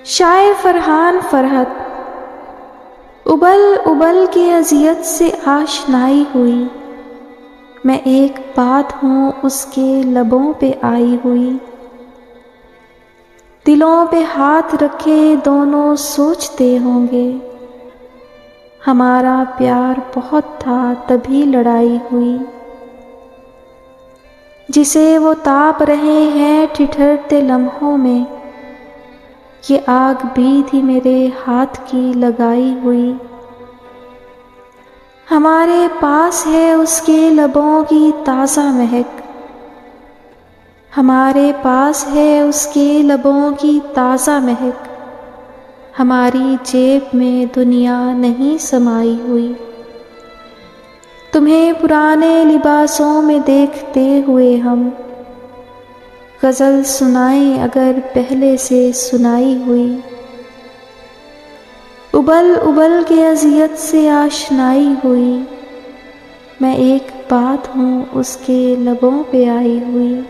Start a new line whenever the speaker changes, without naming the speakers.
شاعر فرحان فرحت۔ ابل ابل کے اذیت سے آشنائی ہوئی، میں ایک بات ہوں اس کے لبوں پہ آئی ہوئی۔ دلوں پہ ہاتھ رکھے دونوں سوچتے ہوں گے، ہمارا پیار بہت تھا تبھی لڑائی ہوئی۔ جسے وہ تاپ رہے ہیں ٹھٹھرتے لمحوں میں، یہ آگ بھی تھی میرے ہاتھ کی لگائی ہوئی۔ ہمارے پاس ہے اس کے لبوں کی تازہ مہک، ہمارے پاس ہے اس کے لبوں کی تازہ مہک، ہماری جیب میں دنیا نہیں سمائی ہوئی۔ تمہیں پرانے لباسوں میں دیکھتے ہوئے ہم غزل سنائیں اگر پہلے سے سنائی ہوئی۔ ابل ابل کے اذیت سے آشنائی ہوئی، میں ایک بات ہوں اس کے لبوں پہ آئی ہوئی۔